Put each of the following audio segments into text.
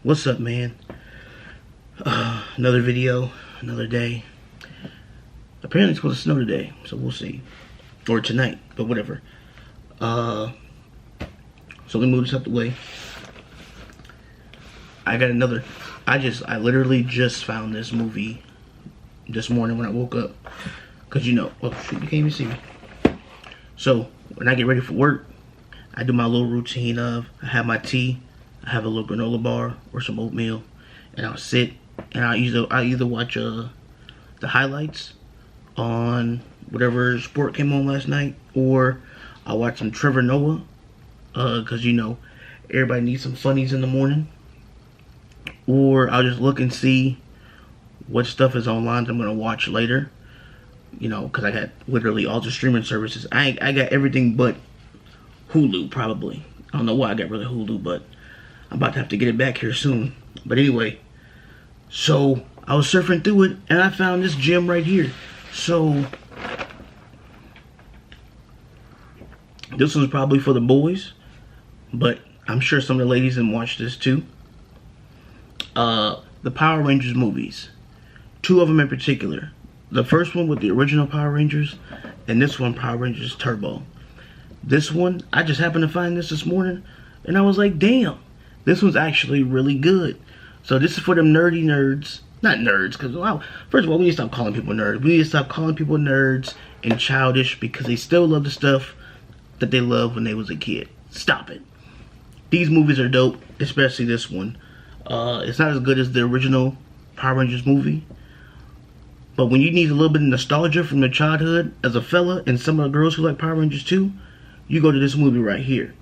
What's up, man? Another video, another day. Apparently it's supposed to snow today, so we'll see. Or tonight, but whatever. So let me move this out the way. I got another. I literally just found this movie this morning when I woke up. Cause you know, oh shoot, you can't even see me. So when I get ready for work, I do my little routine of, I have my tea, I have a little granola bar or some oatmeal, and I'll sit and I either watch the highlights on whatever sport came on last night, or I'll watch some Trevor Noah, cause you know, everybody needs some funnies in the morning. Or I'll just look and see what stuff is online that I'm gonna watch later. You know, cause I got literally all the streaming services. I got everything but Hulu, probably. I don't know why I got rid of Hulu, but I'm about to have to get it back here soon. But anyway, so I was surfing through it and I found this gem right here. So this one's probably for the boys, but I'm sure some of the ladies have watched this too. The Power Rangers movies. Two of them in particular. The first one with the original Power Rangers, and this one, Power Rangers Turbo. This one, I just happened to find this morning, and I was like, damn, this one's actually really good. So this is for them nerdy nerds. Not nerds, because, wow, first of all, we need to stop calling people nerds. We need to stop calling people nerds and childish, because they still love the stuff that they loved when they was a kid. Stop it. These movies are dope, especially this one. It's not as good as the original Power Rangers movie, but when you need a little bit of nostalgia from your childhood as a fella and some of the girls who like Power Rangers too, you go to this movie right here.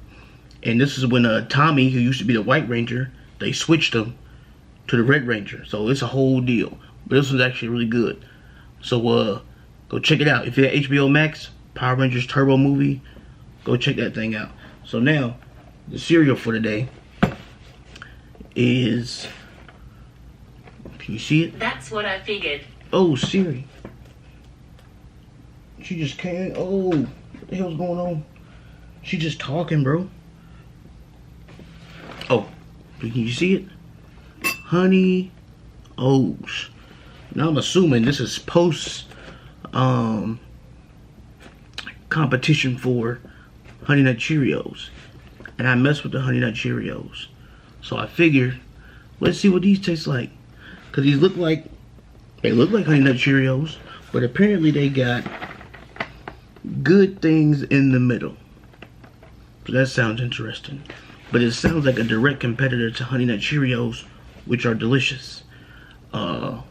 And this is when Tommy, who used to be the White Ranger, they switched him to the Red Ranger. So it's a whole deal. But this one's actually really good. So go check it out. If you have HBO Max, Power Rangers Turbo movie, go check that thing out. So now, the cereal for today is, can you see it? That's what I figured. Oh, Siri. She just came. Oh, what the hell's going on? She just talking, bro. Oh, can you see it? Honey O's. Now I'm assuming this is post competition for Honey Nut Cheerios. And I mess with the Honey Nut Cheerios. So I figured, let's see what these taste like. Cause these look like Honey Nut Cheerios, but apparently they got good things in the middle. So that sounds interesting. But it sounds like a direct competitor to Honey Nut Cheerios, which are delicious. You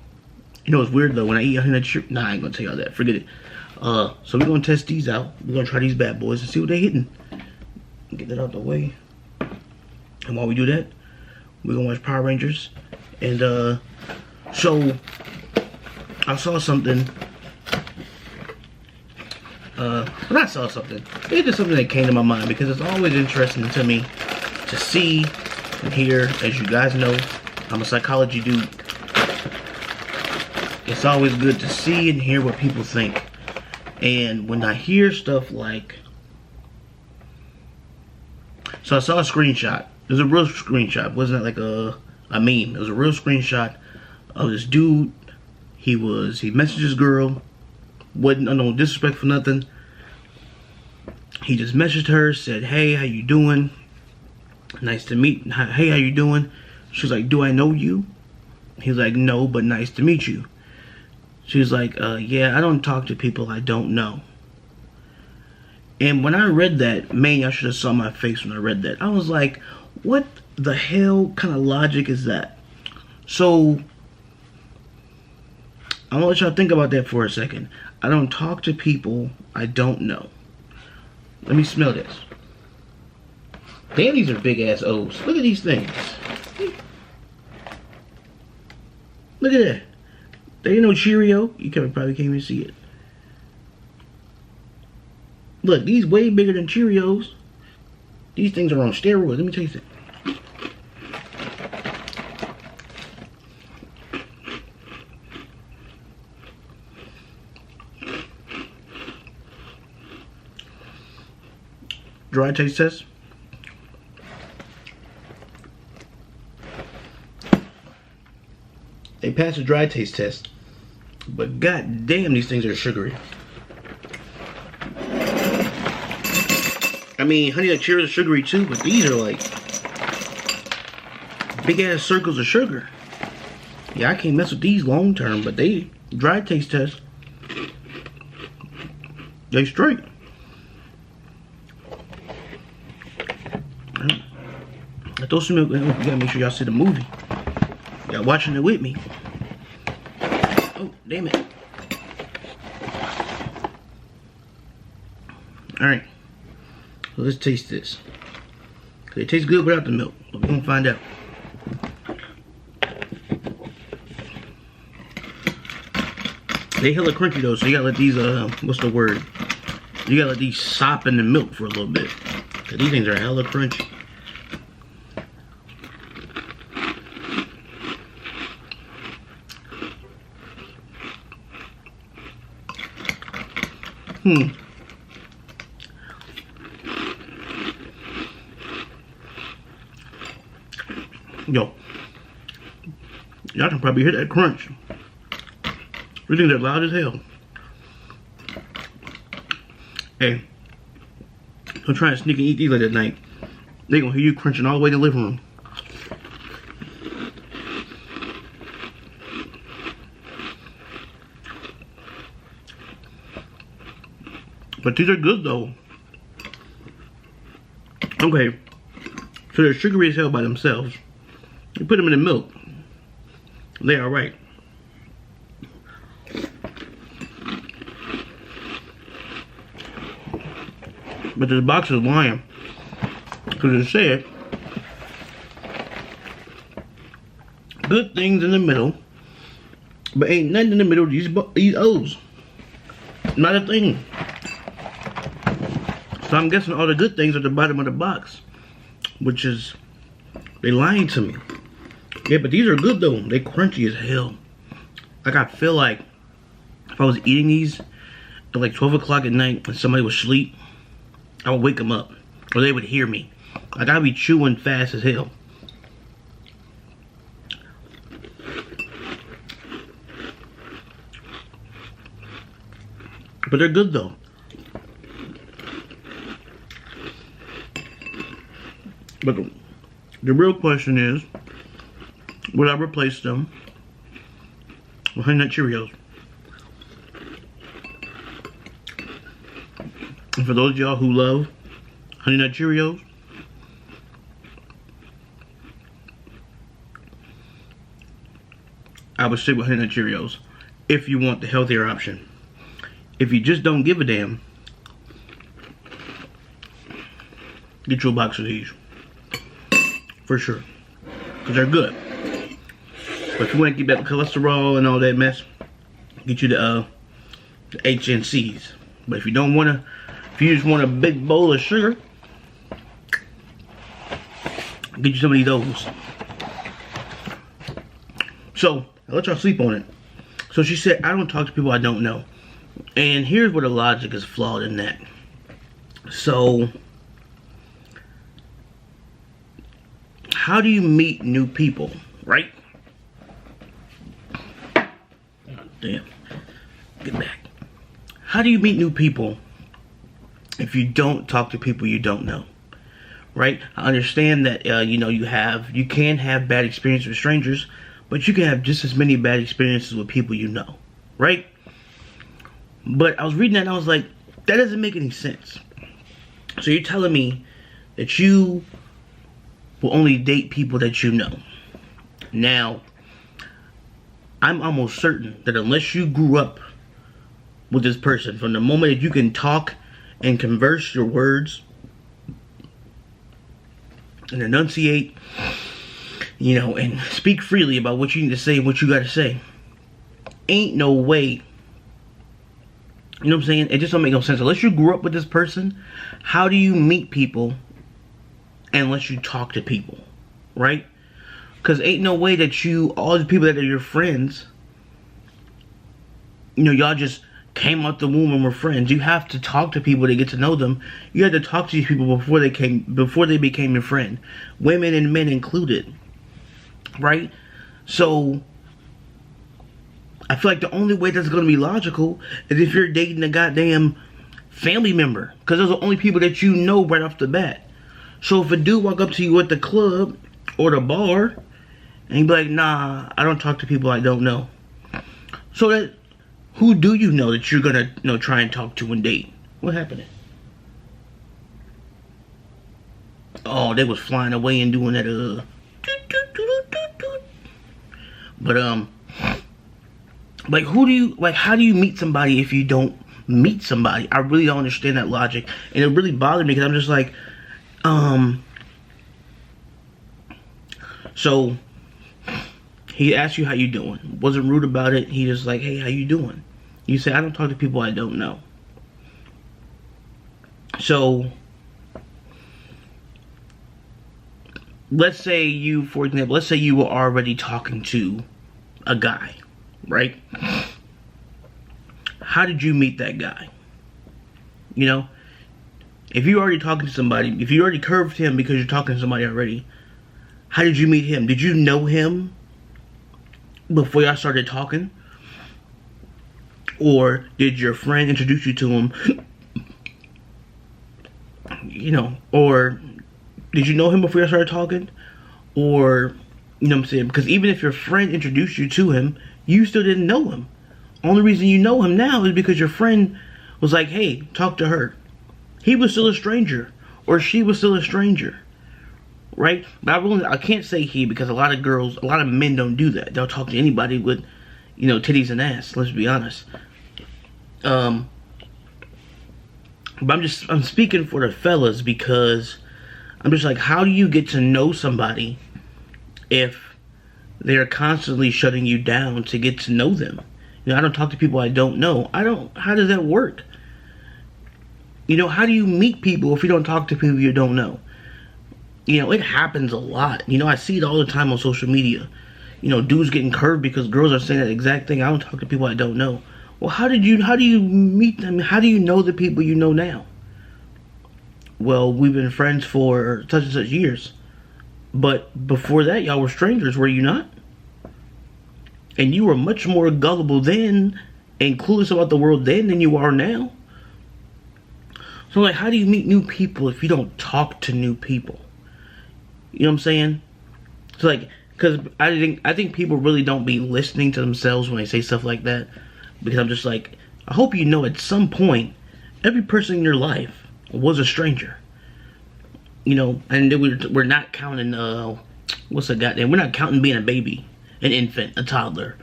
know, it's weird though, when I eat Honey Nut Cheerios, nah, I ain't gonna tell y'all that, forget it. So we're gonna test these out. We're gonna try these bad boys and see what they're hitting. Get that out the way. And while we do that, we're gonna watch Power Rangers. And so I saw something. When I saw something, it's just something that came to my mind, because it's always interesting to me to see and hear. As you guys know, I'm a psychology dude. It's always good to see and hear what people think. And when I hear stuff like, so I saw a screenshot. It was a real screenshot. It wasn't like a meme. It was a real screenshot of this dude. He messaged his girl. Wasn't no disrespect for nothing. He just messaged her, said, "Hey, how you doing? Nice to meet. Hey, how you doing?" She was like, "Do I know you?" He was like, "No, but nice to meet you." She was like, "Yeah, I don't talk to people I don't know." And when I read that, man, I should have saw my face when I read that. I was like, what the hell kind of logic is that? So I'm gonna let y'all think about that for a second. I don't talk to people I don't know. Let me smell this. Damn, these are big ass O's. Look at these things. Look at that. There ain't no Cheerio. You probably can't even see it. Look, these way bigger than Cheerios. These things are on steroids. Let me taste it. Dry taste test. They passed the dry taste test. But god damn, these things are sugary. I mean, Honey Nut Cheerios are sugary too, but these are like big ass circles of sugar. Yeah, I can't mess with these long term, but they dry taste test. They straight. I throw some milk. You gotta make sure y'all see the movie. Y'all watching it with me. Oh, damn it. Alright. So let's taste this. It tastes good without the milk. But we're gonna find out. They hella crunchy though, so you gotta let these, what's the word? You gotta let these sop in the milk for a little bit. Cause these things are hella crunchy. Yo, y'all can probably hear that crunch. We think they're loud as hell. Hey, don't try and sneak and eat these late at night. They gonna hear you crunching all the way to the living room. But these are good though. Okay, so they're sugary as hell by themselves. You put them in the milk, they are right. But this box is lying, because it said good things in the middle, but ain't nothing in the middle of these O's. Not a thing. So I'm guessing all the good things are at the bottom of the box, which is, they lying to me. Yeah, but these are good though. They crunchy as hell. Like I feel like if I was eating these at like 12 o'clock at night and somebody was asleep, I would wake them up, or they would hear me. Like I'd be chewing fast as hell. But they're good though. But the real question is, would I replace them with Honey Nut Cheerios? And for those of y'all who love Honey Nut Cheerios, I would stick with Honey Nut Cheerios if you want the healthier option. If you just don't give a damn, get you a box of these. For sure. Because they're good. But if you want to keep that cholesterol and all that mess, get you the HNCs. But if you don't want to, if you just want a big bowl of sugar, get you some of those. So, I'll let y'all sleep on it. So she said, I don't talk to people I don't know. And here's where the logic is flawed in that. So, how do you meet new people, right? Oh, damn. Get back. How do you meet new people if you don't talk to people you don't know? Right? I understand that, you know, you can have bad experiences with strangers, but you can have just as many bad experiences with people you know, right? But I was reading that and I was like, that doesn't make any sense. So you're telling me that you will only date people that you know. Now, I'm almost certain that unless you grew up with this person, from the moment that you can talk and converse your words and enunciate, you know, and speak freely about what you need to say and what you got to say, ain't no way. You know what I'm saying? It just don't make no sense. Unless you grew up with this person, how do you meet people unless you talk to people, right? Because ain't no way that all the people that are your friends, you know, y'all just came out the womb and were friends. You have to talk to people to get to know them. You had to talk to these people before they became your friend. Women and men included, right? So I feel like the only way that's going to be logical is if you're dating a goddamn family member. Because those are the only people that you know right off the bat. So if a dude walk up to you at the club or the bar and he be like, nah, I don't talk to people I don't know. So that, who do you know that you're going to try and talk to and date? What happened? Oh, they was flying away and doing that, But, like, how do you meet somebody if you don't meet somebody? I really don't understand that logic. And it really bothered me because I'm just like, so, he asked you how you doing. Wasn't rude about it. He just like, hey, how you doing? You say, I don't talk to people I don't know. So, let's say you, for example, let's say you were already talking to a guy, right? How did you meet that guy? You know, if you're already talking to somebody, if you already curved him because you're talking to somebody already, how did you meet him? Did you know him before y'all started talking? Or did your friend introduce you to him? You know, or did you know him before y'all started talking? Or, you know what I'm saying? Because even if your friend introduced you to him, you still didn't know him. Only reason you know him now is because your friend was like, hey, talk to her. He was still a stranger. Or she was still a stranger. Right? But I can't say he, because a lot of men don't do that. They'll talk to anybody with, you know, titties and ass. Let's be honest. But I'm speaking for the fellas, because I'm just like, how do you get to know somebody if they're constantly shutting you down to get to know them? You know, I don't talk to people I don't know. How does that work? You know, how do you meet people if you don't talk to people you don't know? You know, it happens a lot. You know, I see it all the time on social media. You know, dudes getting curved because girls are saying that exact thing. I don't talk to people I don't know. Well, how do you meet them? How do you know the people you know now? Well, we've been friends for such and such years. But before that, y'all were strangers, were you not? And you were much more gullible then and clueless about the world then than you are now. So, like, how do you meet new people if you don't talk to new people? You know what I'm saying? It's like, because I think people really don't be listening to themselves when they say stuff like that. Because I'm just like, I hope you know at some point, every person in your life was a stranger. You know, and we're not counting, we're not counting being a baby, an infant, a toddler.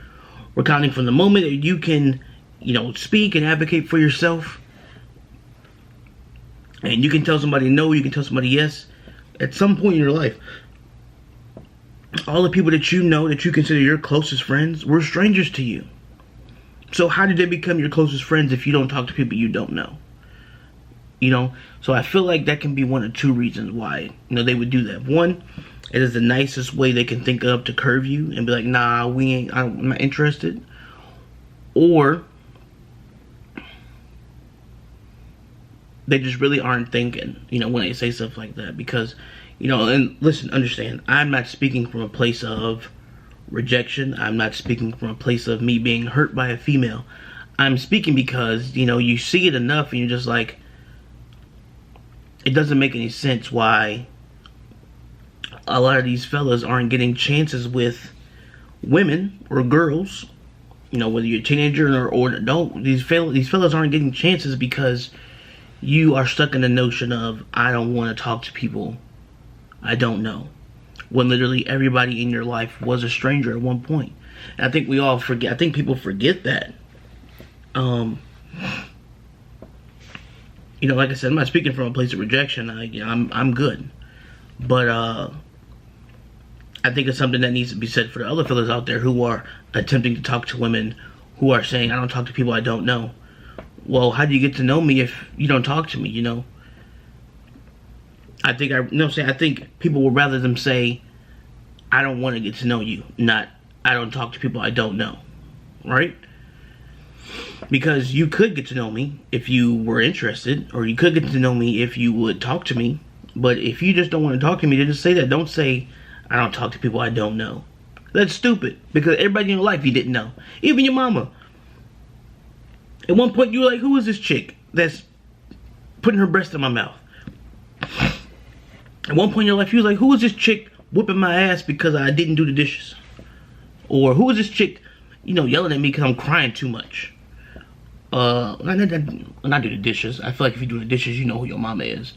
We're counting from the moment that you can, you know, speak and advocate for yourself. And you can tell somebody no, you can tell somebody yes. At some point in your life, all the people that you know, that you consider your closest friends, were strangers to you. So how did they become your closest friends if you don't talk to people you don't know? You know, so I feel like that can be one of two reasons why, you know, they would do that. One, it is the nicest way they can think of to curve you and be like, nah, I'm not interested. Or they just really aren't thinking, you know, when they say stuff like that. Because, you know, and listen, understand, I'm not speaking from a place of rejection. I'm not speaking from a place of me being hurt by a female. I'm speaking because, you know, you see it enough and you're just like, it doesn't make any sense why a lot of these fellas aren't getting chances with women or girls. You know, whether you're a teenager or an adult, these fellas aren't getting chances because you are stuck in the notion of, I don't want to talk to people I don't know. When literally everybody in your life was a stranger at one point. And I think we all forget, I think people forget that. You know, like I said, I'm not speaking from a place of rejection. I'm good. But I think it's something that needs to be said for the other fellas out there who are attempting to talk to women who are saying, I don't talk to people I don't know. Well, how do you get to know me if you don't talk to me, you know? I think people would rather them say, I don't want to get to know you, not, I don't talk to people I don't know, right? Because you could get to know me if you were interested, or you could get to know me if you would talk to me. But if you just don't want to talk to me, then just say that. Don't say, I don't talk to people I don't know. That's stupid, because everybody in your life you didn't know. Even your mama. At one point you were like, who is this chick that's putting her breast in my mouth? At one point in your life you was like, who is this chick whipping my ass because I didn't do the dishes? Or who is this chick, you know, yelling at me because I'm crying too much? Not do the dishes. I feel like if you do the dishes, you know who your mama is.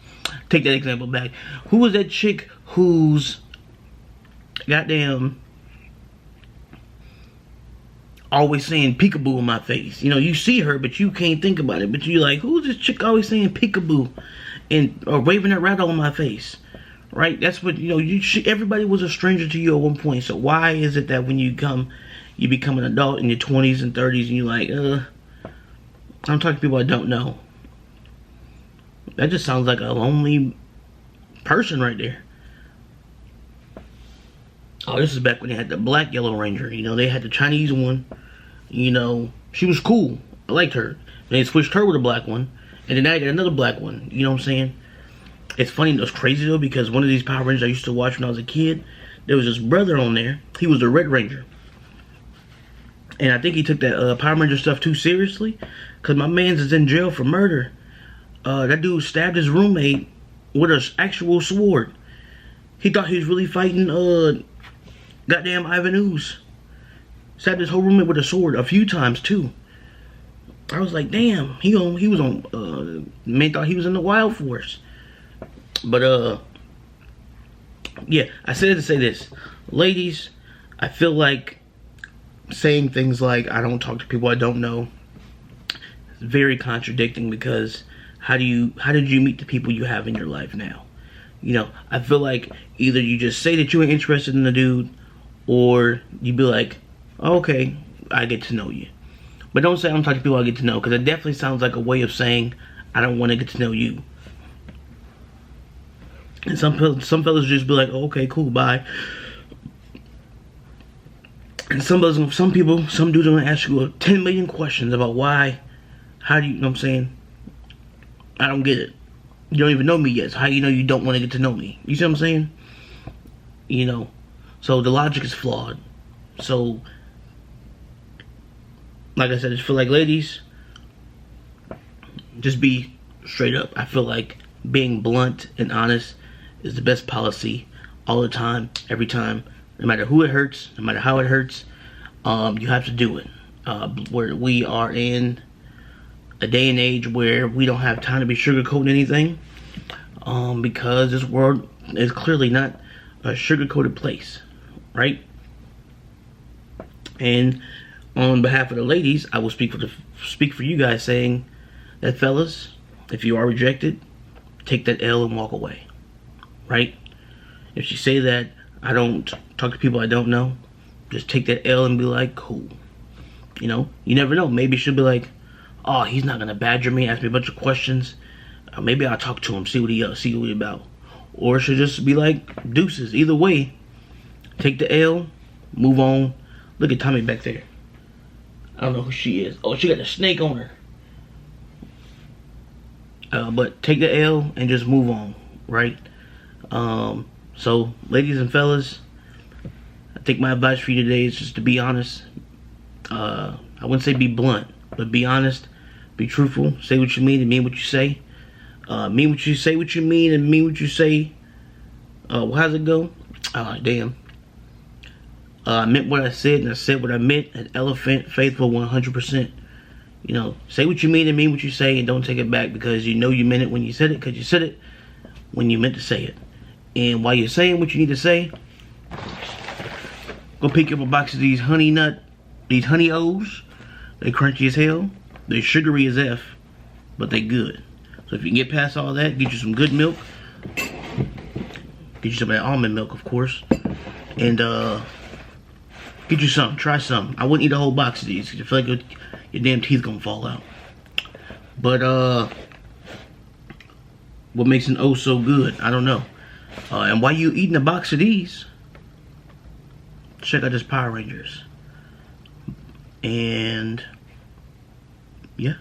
Take that example back. Who was that chick who's goddamn always saying peekaboo in my face? You know, you see her, but you can't think about it. But you're like, who's this chick always saying peekaboo and or waving that rattle in my face? Right? That's what, you know, everybody was a stranger to you at one point. So why is it that when you become an adult in your 20s and 30s and you're like, I'm talking to people I don't know? That just sounds like a lonely person right there. Oh, this is back when they had the black Yellow Ranger. You know, they had the Chinese one. You know, she was cool. I liked her. They switched her with a black one. And then I got another black one. You know what I'm saying? It's funny, it's crazy though, because one of these Power Rangers I used to watch when I was a kid, there was this brother on there. He was the Red Ranger. And I think he took that Power Ranger stuff too seriously, because my man's is in jail for murder. That dude stabbed his roommate with an actual sword. He thought he was really fighting goddamn Ivan Ooze. Stabbed his whole roommate with a sword a few times too. I was like, damn, he was on, man thought he was in the Wild Force. But, yeah, I said to say this. Ladies, I feel like saying things like, I don't talk to people I don't know, is very contradicting, because how did you meet the people you have in your life now? You know, I feel like either you just say that you ain't interested in the dude, or you be like, oh, okay, I get to know you. But don't say I'm talking to people I get to know, because it definitely sounds like a way of saying I don't want to get to know you. And some fellas just be like, oh, okay, cool, bye. And some dudes are gonna ask you 10 million questions about why, how do you know what I'm saying? I don't get it. You don't even know me yet. So how you know you don't want to get to know me? You see what I'm saying? You know, so the logic is flawed. So, like I said, I just feel like, ladies, just be straight up. I feel like being blunt and honest is the best policy all the time, every time. No matter who it hurts, no matter how it hurts, you have to do it. Where we are in a day and age where we don't have time to be sugarcoating anything, because this world is clearly not a sugar-coated place, right? And on behalf of the ladies, I will speak for you guys, saying that, fellas, if you are rejected, take that L and walk away, right? If you say that I don't talk to people I don't know, just take that L and be like, cool. You know, you never know. Maybe she'll be like, oh, he's not gonna badger me, ask me a bunch of questions. Maybe I'll talk to him, see what he about. Or she'll just be like, deuces. Either way, take the L, move on. Look at Tommy back there. I don't know who she is. Oh, she got a snake on her. But take the L and just move on, right? So, ladies and fellas, I think my advice for you today is just to be honest. I wouldn't say be blunt, but be honest, be truthful, say what you mean and mean what you say. Mean what you say, what you mean, and mean what you say. How's it go? Damn. I meant what I said, and I said what I meant. An elephant, faithful 100%. You know, say what you mean and mean what you say, and don't take it back, because you know you meant it when you said it, because you said it when you meant to say it. And while you're saying what you need to say, go pick up a box of these honey O's. They crunchy as hell. They sugary as F, but they good. So if you can get past all that, get you some good milk. Get you some of that almond milk, of course. And get you some. Try some. I wouldn't eat a whole box of these, because I feel like your damn teeth gonna fall out. But what makes an O so good? I don't know. And while you eating a box of these, check out this Power Rangers. And yeah.